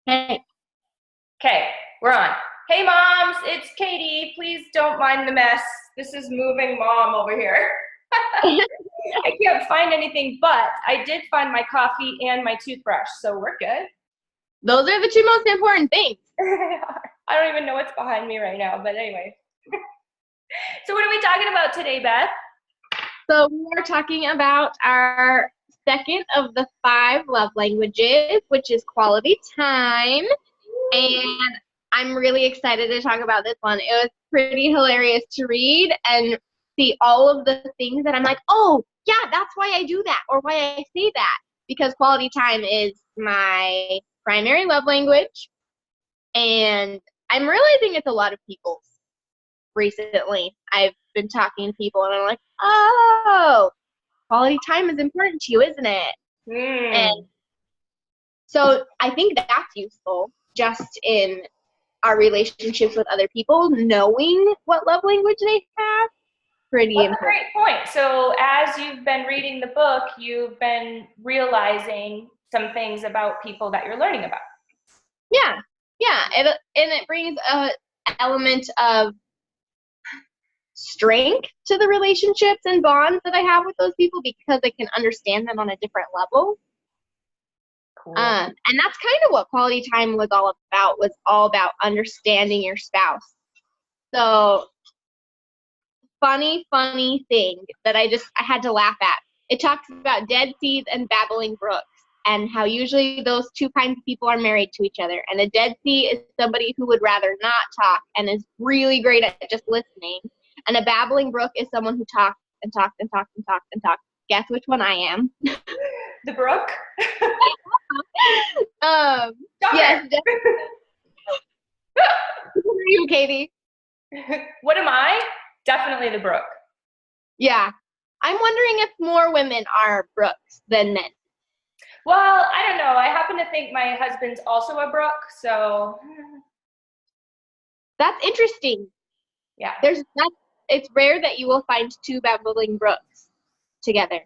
Hey. Okay, we're on. Hey moms, it's Katie. Please don't mind the mess. This is moving mom over here. I can't find anything, but I did find my coffee and my toothbrush, so we're good. Those are the two most important things. I don't even know what's behind me right now, but anyway. So what are we talking about today, Beth? So we are talking about our second of the 5 love languages, which is quality time. And I'm really excited to talk about this one. It was pretty hilarious to read and see all of the things that I'm like, oh, yeah, that's why I do that or why I say that. Because quality time is my primary love language. And I'm realizing it's a lot of people's recently. I've been talking to people and I'm like, oh, quality time is important to you, isn't it? And so I think that's useful just in our relationships with other people, knowing what love language they have. Pretty That's important. a great point. So as you've been reading the book, you've been realizing some things about people that you're learning about. Yeah. And it brings a element of strength to the relationships and bonds that I have with those people because I can understand them on a different level. Cool. And that's kind of what quality time was all about understanding your spouse. So funny thing that I had to laugh at. It talks about dead seas and babbling brooks and how usually those two kinds of people are married to each other. And a dead sea is somebody who would rather not talk and is really great at just listening. And a babbling brook is someone who talks and talks and talks and talks and talks. Guess which one I am? The brook? Yes. Who are you, Katie? What am I? Definitely the brook. Yeah. I'm wondering if more women are brooks than men. Well, I don't know. I happen to think my husband's also a brook, so. That's interesting. Yeah. It's rare that you will find 2 babbling brooks together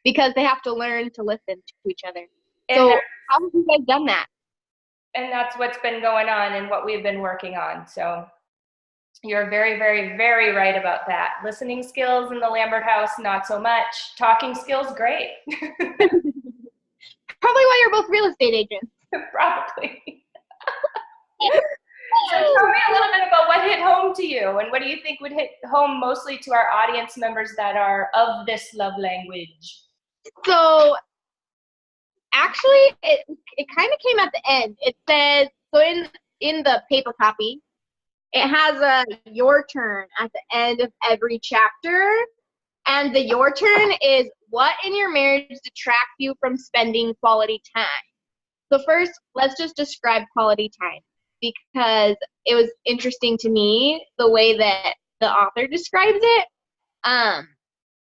because they have to learn to listen to each other. So how have you guys done that? And that's what's been going on and what we've been working on. So you're very, very, very right about that. Listening skills in the Lambert house, not so much. Talking skills, great. Probably why you're both real estate agents. Probably. So tell me a little bit about what hit home to you and what do you think would hit home mostly to our audience members that are of this love language? So actually it kind of came at the end. It says, so in the paper copy, it has a your turn at the end of every chapter. And the your turn is what in your marriage detracts you from spending quality time. So first, let's just describe quality time because it was interesting to me the way that the author describes it.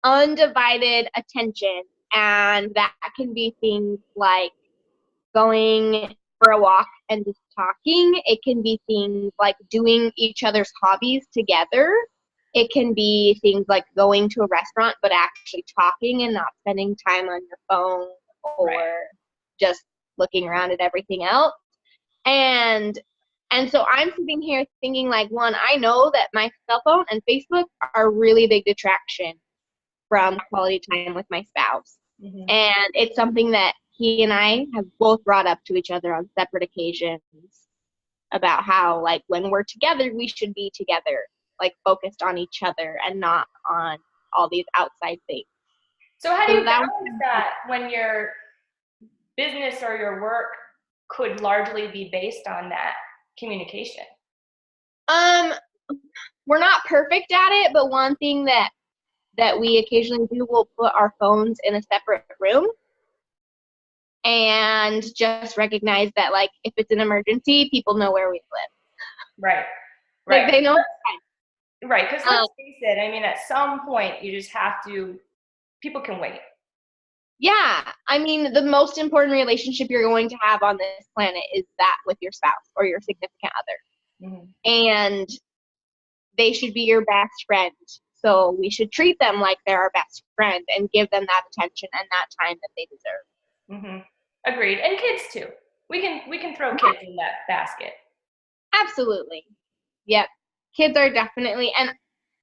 Undivided attention, and that can be things like going for a walk and just talking. It can be things like doing each other's hobbies together. It can be things like going to a restaurant but actually talking and not spending time on your phone or just looking around at everything else. And so I'm sitting here thinking, like, one, I know that my cell phone and Facebook are a really big detraction from quality time with my spouse. Mm-hmm. And it's something that he and I have both brought up to each other on separate occasions about how, like, when we're together, we should be together, like, focused on each other and not on all these outside things. So how do you balance that when your business or your work could largely be based on that communication? We're not perfect at it, but one thing that we occasionally do, we'll put our phones in a separate room and just recognize that, like, if it's an emergency, people know where we live. Right. Like, they know. Right, because let's face it, I mean, at some point, you just have to, people can wait. Yeah, I mean, the most important relationship you're going to have on this planet is that with your spouse or your significant other. Mm-hmm. And they should be your best friend. So we should treat them like they're our best friend and give them that attention and that time that they deserve. Mm-hmm. Agreed. And kids too. We can throw kids in that basket. Absolutely. Yep. Kids are definitely, and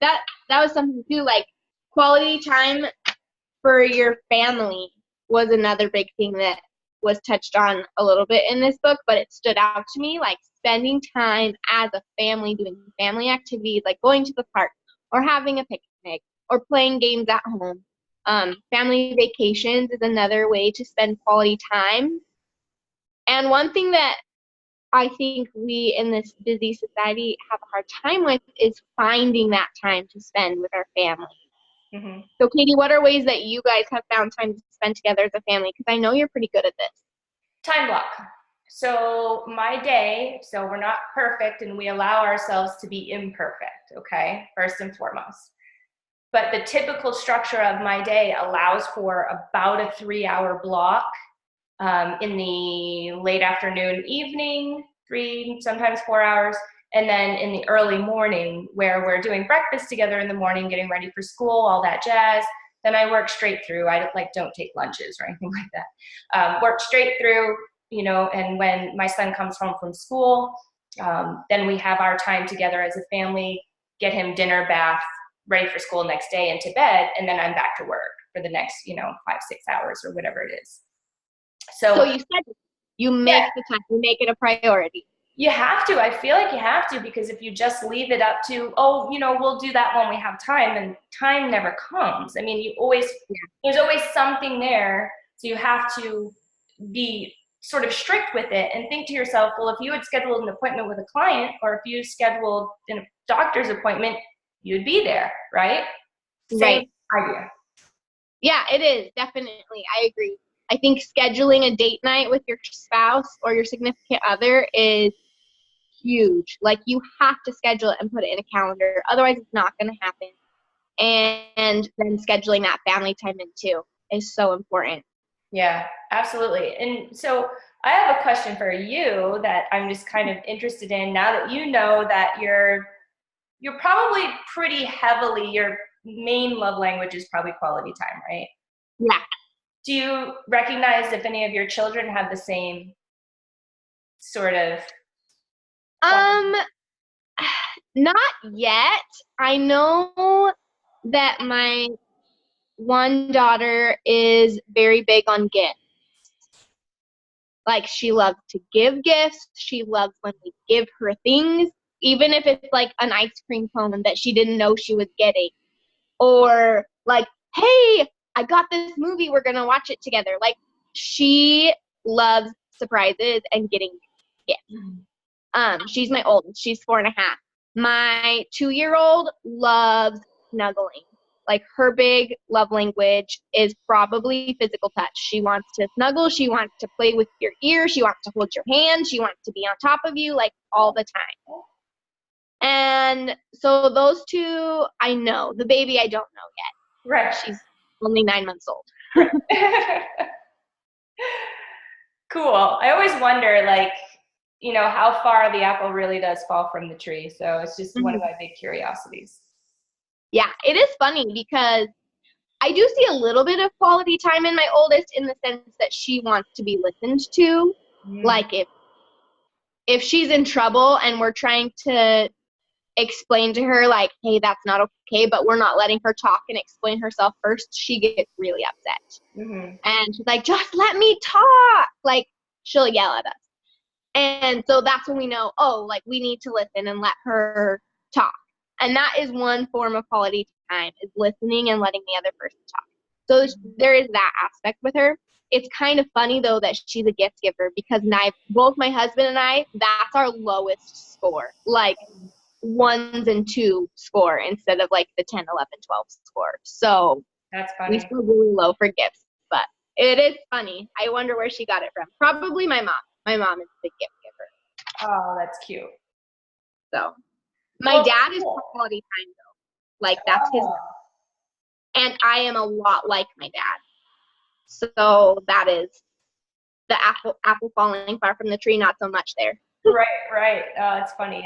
that was something too, like quality time for your family was another big thing that was touched on a little bit in this book, but it stood out to me, like spending time as a family doing family activities like going to the park or having a picnic or playing games at home. Family vacations is another way to spend quality time. And one thing that I think we in this busy society have a hard time with is finding that time to spend with our family. Mm-hmm. So, Katie, what are ways that you guys have found time to spend together as a family? Because I know you're pretty good at this. Time block. So my day, so we're not perfect and we allow ourselves to be imperfect, okay, first and foremost. But the typical structure of my day allows for about a 3-hour block in the late afternoon, evening, 3, sometimes 4 hours, and then in the early morning where we're doing breakfast together in the morning, getting ready for school, all that jazz. Then I work straight through. I don't take lunches or anything like that. Work straight through, you know, and when my son comes home from school, then we have our time together as a family, get him dinner, bath, ready for school next day and to bed, and then I'm back to work for the next, 5-6 hours or whatever it is. So you said you make the time, you make it a priority. You have to. I feel like you have to, because if you just leave it up to, we'll do that when we have time, and time never comes. I mean, there's always something there. So you have to be sort of strict with it and think to yourself, well, if you had scheduled an appointment with a client or if you scheduled a doctor's appointment, you'd be there, right? Same idea. Yeah, it is. Definitely. I agree. I think scheduling a date night with your spouse or your significant other is huge. Like, you have to schedule it and put it in a calendar. Otherwise, it's not going to happen. And then scheduling that family time in too is so important. Yeah, absolutely. And so I have a question for you that I'm just kind of interested in now that you know that you're probably pretty heavily, your main love language is probably quality time, right? Yeah. Do you recognize if any of your children have the same sort of? Not yet. I know that my one daughter is very big on gifts. Like, she loves to give gifts. She loves when we give her things, even if it's like an ice cream cone that she didn't know she was getting. Or like, hey, I got this movie, we're going to watch it together. Like, she loves surprises and getting gifts. She's my oldest. She's 4.5. My 2-year-old loves snuggling. Like, her big love language is probably physical touch. She wants to snuggle. She wants to play with your ear. She wants to hold your hand. She wants to be on top of you, like, all the time. And so those two, I know. The baby, I don't know yet. Right. She's only 9 months old. Cool. I always wonder, like, how far the apple really does fall from the tree. So it's just one of my big curiosities. Yeah, it is funny because I do see a little bit of quality time in my oldest, in the sense that she wants to be listened to. Like, if she's in trouble and we're trying to explain to her, like, hey, that's not okay, but we're not letting her talk and explain herself first, she gets really upset. And she's like, just let me talk. Like, she'll yell at us. And so that's when we know, like, we need to listen and let her talk. And that is one form of quality time, is listening and letting the other person talk. So there is that aspect with her. It's kind of funny, though, that she's a gift giver, because both my husband and I, that's our lowest score. Like, 1s and 2 score instead of like the 10, 11, 12 score. So that's funny. We score really low for gifts, but it is funny. I wonder where she got it from. Probably my mom. My mom is the gift giver. Oh, that's cute. So my dad is quality time, though. Like, that's his. And I am a lot like my dad. So that is the apple falling far from the tree, not so much there. Right. Oh, it's funny.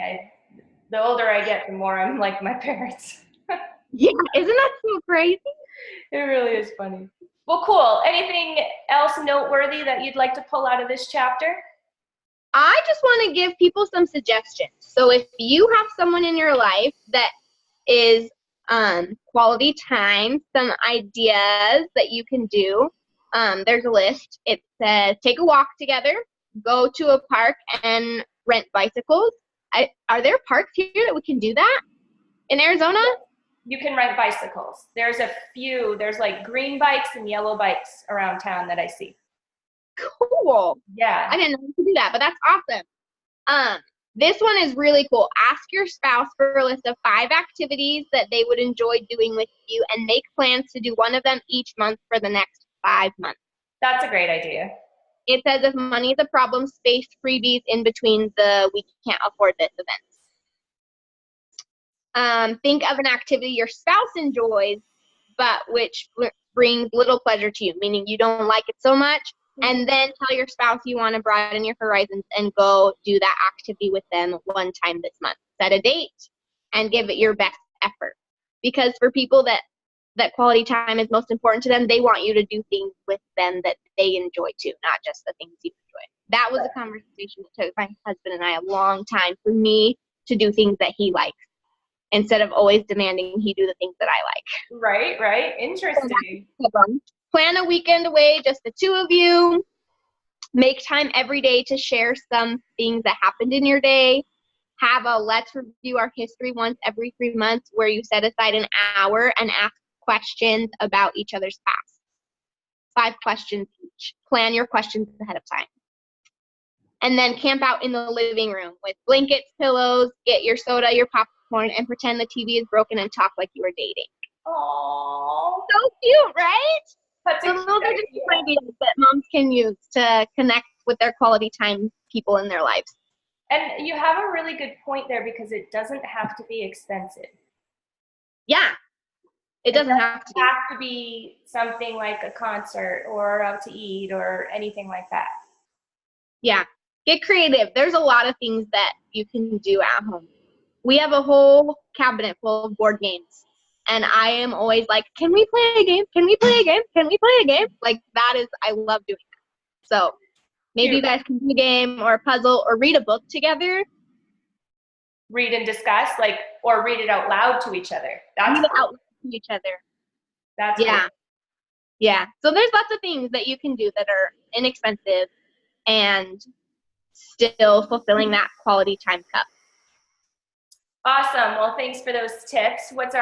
The older I get, the more I'm like my parents. Yeah, isn't that so crazy? It really is funny. Well, cool. Anything else noteworthy that you'd like to pull out of this chapter? I just want to give people some suggestions. So if you have someone in your life that is quality time, some ideas that you can do. There's a list. It says take a walk together, go to a park and rent bicycles. Are there parks here that we can do that in Arizona? You can rent bicycles. There's a few. There's like green bikes and yellow bikes around town that I see. Cool. Yeah. I didn't know you could do that, but that's awesome. This one is really cool. Ask your spouse for a list of 5 activities that they would enjoy doing with you and make plans to do one of them each month for the next 5 months. That's a great idea. It says if money is a problem, space freebies in between the we can't afford this events. Think of an activity your spouse enjoys, but which brings little pleasure to you, meaning you don't like it so much. And then tell your spouse you want to broaden your horizons and go do that activity with them one time this month. Set a date and give it your best effort. Because for people that quality time is most important to them, they want you to do things with them that they enjoy too, not just the things you enjoy. That was a conversation that took my husband and I a long time for me to do things that he likes instead of always demanding he do the things that I like. Right. Interesting. Plan a weekend away, just the 2 of you. Make time every day to share some things that happened in your day. Have a let's review our history once every 3 months where you set aside an hour and ask questions about each other's past. 5 questions each. Plan your questions ahead of time. And then camp out in the living room with blankets, pillows, get your soda, your popcorn, and pretend the TV is broken and talk like you were dating. Aww. So cute, right? That's so those are just ideas that moms can use to connect with their quality time people in their lives. And you have a really good point there because it doesn't have to be expensive. Yeah, it doesn't have to be something like a concert or out to eat or anything like that. Yeah, get creative. There's a lot of things that you can do at home. We have a whole cabinet full of board games. And I am always like, can we play a game? Can we play a game? Can we play a game? Like, that is, I love doing that. So maybe you guys can do a game or a puzzle or read a book together. Read and discuss, or read it out loud to each other. Read it out loud to each other. That's cool. Yeah. So there's lots of things that you can do that are inexpensive and still fulfilling that quality time cup. Awesome. Well, thanks for those tips. What's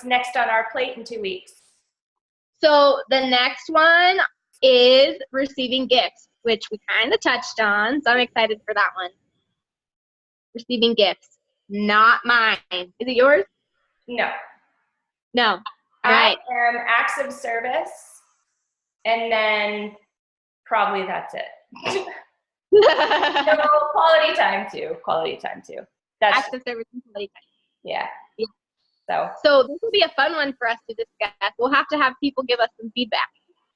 next on our plate in 2 weeks? So the next one is receiving gifts, which we kind of touched on. So I'm excited for that one. Receiving gifts. Not mine. Is it yours? No. No. All right. I am acts of service, and then probably that's it. So quality time too. That's acts of service and quality time. Yeah. So this will be a fun one for us to discuss. We'll have to have people give us some feedback.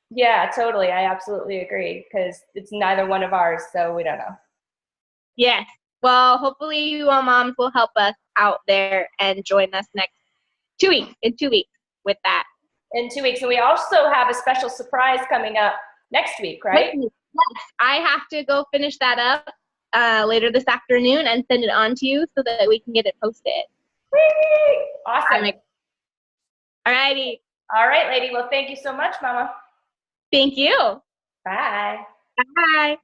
Yeah, totally. I absolutely agree because it's neither one of ours, so we don't know. Yes. Well, hopefully you all moms will help us out there and join us in 2 weeks with that. In 2 weeks. And we also have a special surprise coming up next week, right? Yes. I have to go finish that up later this afternoon and send it on to you so that we can get it posted. Whee! Awesome. All righty. All right, lady. Well, thank you so much, Mama. Thank you. Bye. Bye.